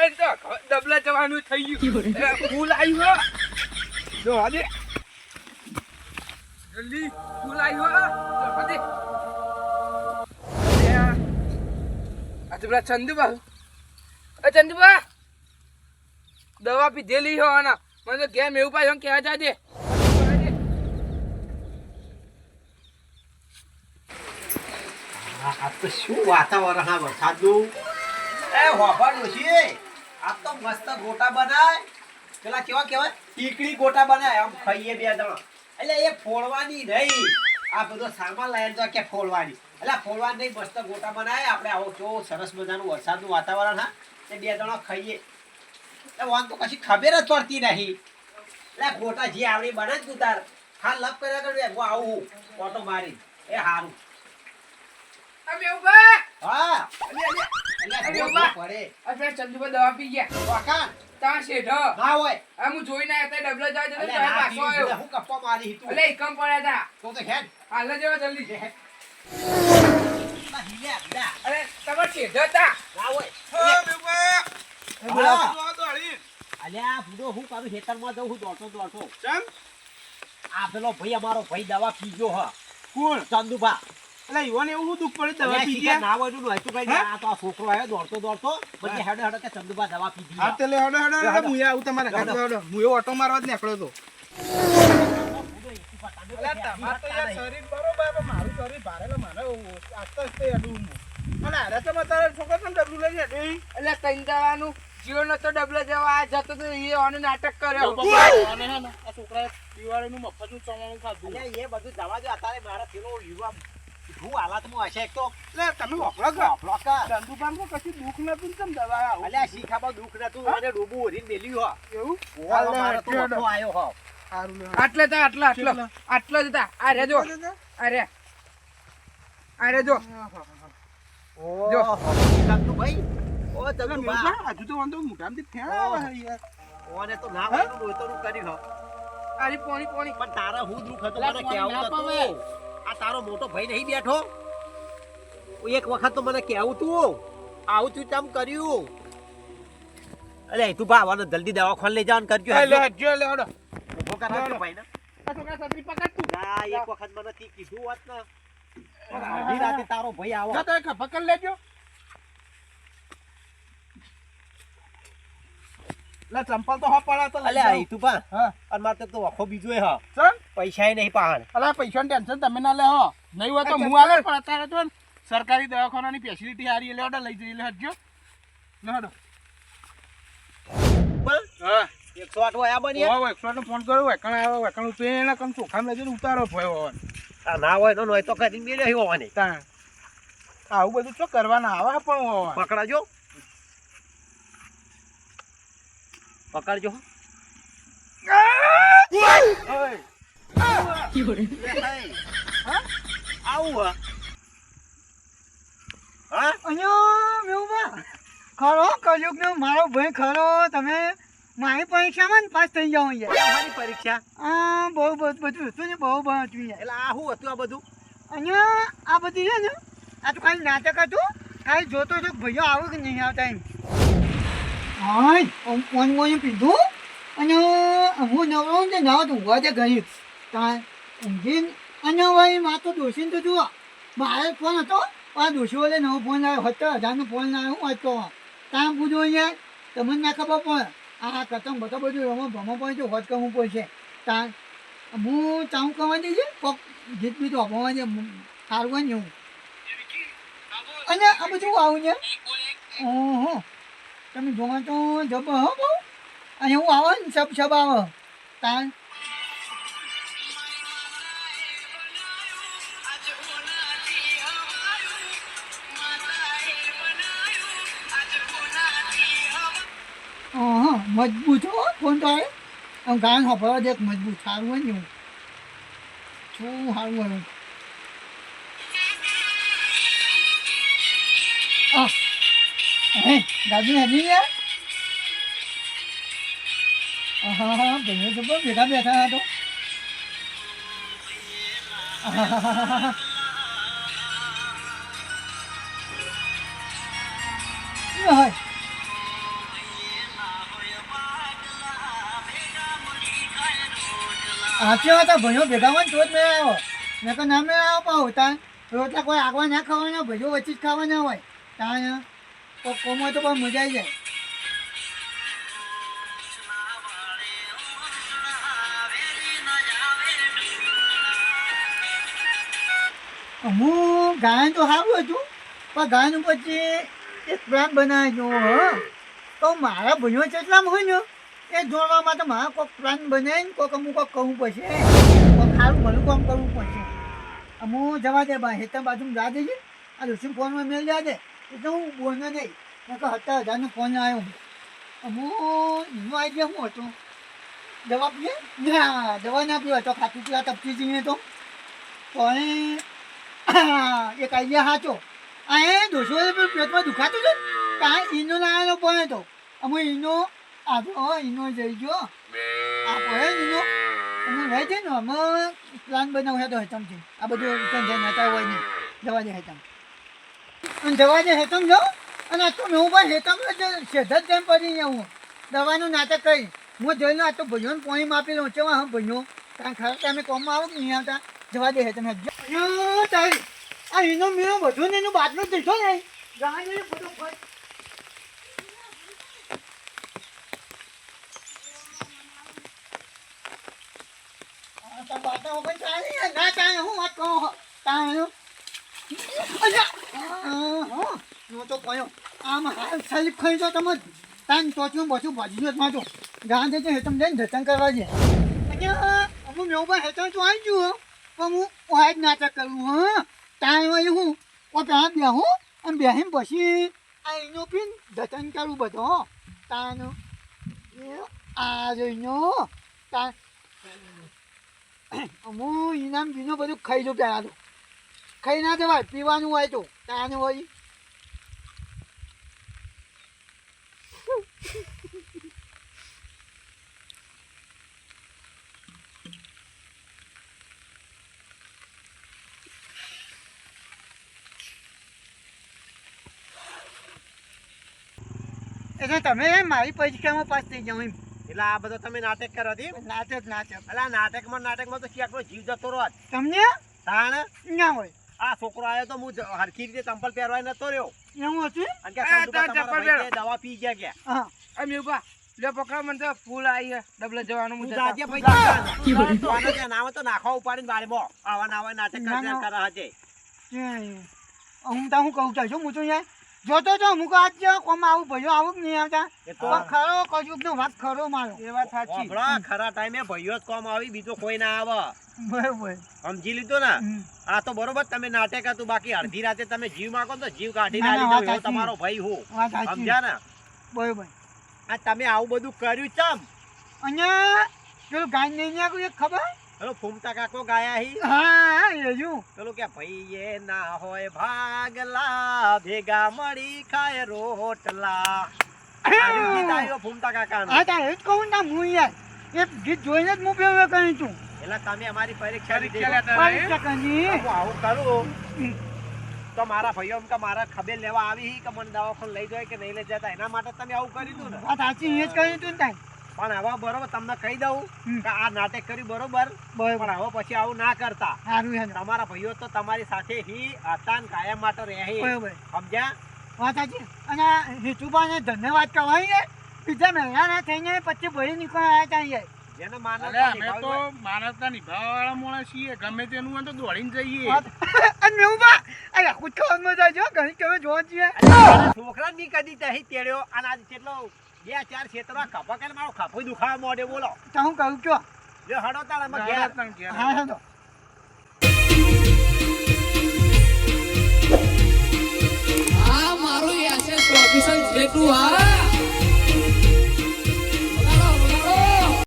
ખાઈ તો ડબલા જવાનું થઈ ગયું ફૂલ આવ્યું હો જો આજે જલ્દી ફૂલ આવ્યું હો આજે આ તો પેલા ચંદુબા ચંદુબા દવા પીધેલી હો આના મને તો કેમ એવું પાછું કહેવા જાજે આ તો શું વાતાવરણ આ વરસાદનું એ હોભાડું છે આ તો મસ્ત ગોટા બનાય પેલા કેવા કહેવાય ટીકડી ગોટા બનાય આમ ખાઈએ બે જણા એટલે એ ફોડવાની નહીં આ બધો સામાન લાવીને તો કે ફોડવાની એટલે ફોડવાની નહીં મસ્ત ગોટા બનાય આપણે આવો જો સરસ મજાનું વરસાદનું વાતાવરણ હા એ બે જણા ખાઈએ એ વાન તો કશી ખબર જ પડતી નહીં એટલે ગોટા જે આવડી બને જ તું તાર હા લપ કર્યા કર હું આવું ઓટો મારી એ હારું હા ચંદુભાઈ દવા પી ગયા તા શેઠ ના હોય હું જોઈને આવ્યો ડબલો જાય પાછો આવ્યો હું કપ્પા મારી તું એટલે એકમ પડ્યા હતા તો હેડ હાલ જેવા જલ્દી છે અરે અરે તમાર શેઠ હતા ના હોય અલ્યા બુડો હું કરું ખેતરમાં જઉં હું દોડતો ચમ આ પેલો ભાઈ અમારો ભાઈ દવા પીજો હ કોણ ચંદુભા એટલે ઈવોને એવું દુઃખ પડે દવા અલ્યા પી શીખા ગયા ના હોય નું નહોતું કઈ આ તો આ છોકરો આવ્યો દોડતો પછી હેડો હેડો કે ચંદુભા દવા પીધી હા તે લે હડો હડો હું આવું તમારા ઘરે હડો હું એવો ઓટો મારવા જ નીકળ્યો તો અલ્યા તમાર તો યાર શરીર બરોબર પણ મારું શરીર ભારેલો મારે આસ્તે આસ્તે અડું અને અરે તો તારે છોકરો પણ ડબલું લઈ જાય એટલે તૈન દવાનું જીવન તો ડબલો જવા આ જતો તો એ ઓને નાટક કર્યો અને હે ને આ છોકરાએ દિવાળીનું મફતનું ચવાણું ખાધું અલ્યા એ બધું દવા જો અત્યારે મારા પેલો યુવા હું હાલતમાં હશે એક તો એટલે તમે વપરો ચંદુભાઈ કશું દુઃખ નતું ને તમે દવા આવું અલ્યા શીખામાં દુઃખ નતું અને ડૂબું ઓરીને મેલ્યું હો એવું મારો તો મોટો આયો હો સારું લે આટલે તા આટલો જ હતા આ રે જો આ રે જો જો ચંદુભાઈ ઓ ચંદુભા હજુ તો વાંધો મોટામાંથી ફેણ આવે યાર ઓને તો ના હોય નું તો કર્યું હો આરી પોણી પણ તારા હું દુઃખ હતું મને કેવું નતું આ તારો મોટો ભાઈ નહીં બેઠો એક વખત તો મને કેવું તું આવું તું ચમ કર્યું અરે તું ભાવાનો જલ્દી દવાખાને લઈ જવાનું કરજો લે હજો લે હડો ઉભો કરાવજો ભાઈ ને આ છોકરા છત્રી પકડ તું ના એક વખત મને તી કીધું હોત ને અડધી રાતે તારો ભાઈ આવો તો એક પકડ લેજો લે ચંપલ તો હા પડા તો અલે આઈ તું પા હા અને મારે તો વખો બીજો હા ચમ પૈસા નહીં પાણ અલા પૈસાની ટેન્શન તમે ના લે હો નહીં હોય તો હું આલે પણ અત્યારે તો સરકારી દવાખાનાની ફેસિલિટી હારી એટલે લઈ જઈ લે હટજો લે હડો હા 108 વાયા બની ઓ 100 ફોન કર્યો વેકણ આવ્યો વેકણ તો એના કમ ચોખામ લેજો ઉતારો ભયો હોવા આ ના હોય તો નોય તો કરીને મેલ્યો હોવાની તા આવું બધું તો કરવાના આવા પણ હોવા પકડાજો પકડજો આવું હા અહીંયા મેઉબા ખરો કજુક નો મારો ભાઈ ખરો તમે મારી પરીક્ષામાં જ પાસ થઈ જાઓ અહીંયા મારી પરીક્ષા બહુ બધું હતું ને બહુ હતું યાર એટલે આ શું હતું આ બધું અહીંયા આ બધું છે ને આ તો ખાલી નાટક હતું ખાલી જોતો છો ભાઈઓ આવે કે નહીં આવતા એમ હા ફોન મોન પીધું અને હું નવરો ને નાવ તો ઊંઘવા દે ગયું ત્યાં ઊંઘીને અને ભાઈ માં તો દોશીને તો જુઓ મારે ફોન હતો આ દોશીઓ લે નવો ફોન આવ્યો 70,000નો ફોન આવ્યો હું હતો ત્યાં પૂછો યાર તમને ના ખબર પણ આ કતમ બધો બધું રમો ભમો પણ જો હોત કરવું પડશે ત્યાં હું ચાવું કરવા દે છે કોક ગીત બીત વાપરવા દે સારું ને હું અને આ બધું આવું છે ઓહો તમે જોવા તો જબ હો બહુ અને હું આવો ને સબ આવો તાન મજબૂત હો ફોન તો આવે આમ ગાન સાંભળવા દે મજબૂત સારું હોય ને હું શું સારું હોય દાદી હજી યાર હા ભાઈઓ તો ભેગા બેઠા હતા સાચી વાત આ ભાઈઓ ભેગા હોય ને તો જ મેં આવ્યો મેં તો ના મેં આવ્યો પણ હોતા રોટલા કોઈ આગવા ના ખાવાના ભાઈઓ વચ્ચે જ ખાવાના હોય ત્યાં કોમ હોય તો પણ મજા આવી જાય હું ગાયન તો સારું હતું પણ ગાયન પછી એક પ્લાન બનાવી જો તો મારા ભાઈઓ જેટલામાં હોય ને એ જોડવામાં તો મારે કોઈક પ્લાન બનાવીને કોઈક અમુક કોઈક કરવું પડશે કોઈક સારું ભલું કામ કરવું પડશે અમુક જવા દે ભાઈ હેતા બાજુ જા દેજે આ ઋષિ ફોનમાં મેળ જા દે એટલે હું બોલને નહીં મેં કહો 70,000નો ફોન આવ્યો અમુક એનો આઈડિયા શું હતો દવા પીએ ના દવા ના પીવા તો ખાતું પીવા તપતી જઈએ તો પણ એક આઈડિયા સાચો આ એ 200 પેટમાં દુખાતું છે કાંઈ ઈનો લાવેલો પણ હતો અમે ઈનો આધો ઈનો જઈ ગયો આ પડે ઈનો અમે લઈ જઈએ ને અમે પ્લાન બનાવ્યો હતો હેતમથી આ બધું ટેન્શન હતા હોય નહીં જવા દે હેતમ અને જવા દે હેતમ જાઓ અને આ તો હું પણ હેતમ સેધા જ જેમ પડી ગયા હું દવાનું નાટક કરી હું જોઈ આ તો ભાઈઓને પોણી માપી લઉં ચેવા હા ભાઈઓ કારણ ખરા ટાઈમે કોમમાં આવો કે નહીં આવતા જવા દે હેતમ તારી આ એનો મેળો બધું ને એનું બાટલો દીધો ને ગાય બધો ફટ બાટા વગર ચાલે ના ચાલે હું વાત કહું તાણ્યો નો તો કયો આમ હાલ સાલી ખાઈ તો તમે તાન ટોચું બચું ભાજી જ માજો ગાંધે છે હેતમ જઈને ધતન કરવા છે અમુક મેં પણ હેતમ તો આવી ગયું પણ હું વાય જ નાટક કરું હા તાણ હોય હું ત્યાં બેહું અને બેહીને પછી આ એનો પીન ધતન કરું બધો તાનો આ જોઈનો તાન હું ઇનામ બીનો બધું ખાઈ લો પહેલાં તો ખાઈ ના જવાય પીવાનું હોય તો તાને હોય એટલે તમે મારી પરીક્ષામાં પાસ થઈ જાઓ એમ એટલે આ બધો તમે નાટક કરો હતી નાટક એટલે આ નાટકમાં તો ક્યાંક જીવ જતો રોજ તમને તાણ ના હોય આ છોકરો આવ્યો તો હું હરખી રીતે ચંપલ પહેરવાય નતો રહ્યો એવું હતું અને કે સંદુકા તમારા ભાઈ દવા પી ગયા કે હા અમે ઉભા લે પકડા મને તો ફૂલ આવી ડબલે જવાનું તું મુજબ જાજે ભાઈ નાવ તો નાખવા ઉપાડીને બાળમાં આવા નાવા નાટક કરે હજે હું તો હું કહું છું હું તો યાર જોતો તો અમુક આજ કોમ આવું ભાઈઓ આવું જ નહીં આવતા પણ ખરો કજુક નો વાત ખરો મારો એ વાત સાચી ખરા ટાઈમે ભાઈઓ જ કોમ આવી બીજો કોઈ ના આવે બરોબર સમજી લીધો ને આ તો બરોબર તમે નાટક હતું બાકી અડધી રાતે તમે જીવ માંગો તો જીવ કાઢી ના, નાખી વાત દો એવો સાચી. તમારો ભાઈ હું વાત સાચી. સમજ્યા ને બરોબર આ તમે આવું બધું કર્યું ચમ અને પેલું ગાય નહીં નાખ્યું એક ખબર પેલો ફૂમતા કાકો ગાયા હી હા હજુ પેલું કે ભાઈએ ના હોય ભાગલા ભેગા મળી ખાય રોટલા આ ગીત આવ્યો ફૂમતા કાકાનું. હા તારે જ કહું ને હું યાર એ ગીત જોઈને જ હું પેલો કહી છું એટલે તમે અમારી પરીક્ષા લીધી. પરીક્ષા કરી હું આવું કરું તો મારા ભાઈઓ એમ કે મારા ખબર લેવા આવી કે મને દવાખાને લઈ જાય કે નહીં લઈ જતા એના માટે તમે આવું કર્યું હતું ને. વાત સાચી એ જ કહ્યું હતું ને તારે પણ હવે બરોબર તમને કહી દઉં કે આ નાટક કર્યું બરોબર બરોબર પણ હવે પછી આવું ના કરતા. સારું યાર તમારા ભાઈઓ તો તમારી સાથે હી હતા ને કાયમ માટે રહે બરોબર સમજ્યા. વાત સાચી અને હેતુબાને ધન્યવાદ કહેવાય ને બીજા મહિના ના થઈને પછી ભરી નીકળ્યા હતા યાર જેને અરે માનવતા અમે તો નિભાવવી માનવતા નિભાવવાળા માણસ છીએ ગમે તેનું હોય તો દોડીને જઈએ અને મેં ઉભા અરે કુદકામાં જાય ઘણી કેવે જોવા છીએ હોય. છોકરા ની કદી તહી તેડ્યો અને આજે કેટલો 2-4 ક્ષેત્રમાં ખભા કરીને મારો ખભો દુખાવા મોડે બોલો તો હું કહું છું જો હડો તાર અમે ઘેર. હા હા તો આ મારું એસએસ ઓફિસર જેટલું આ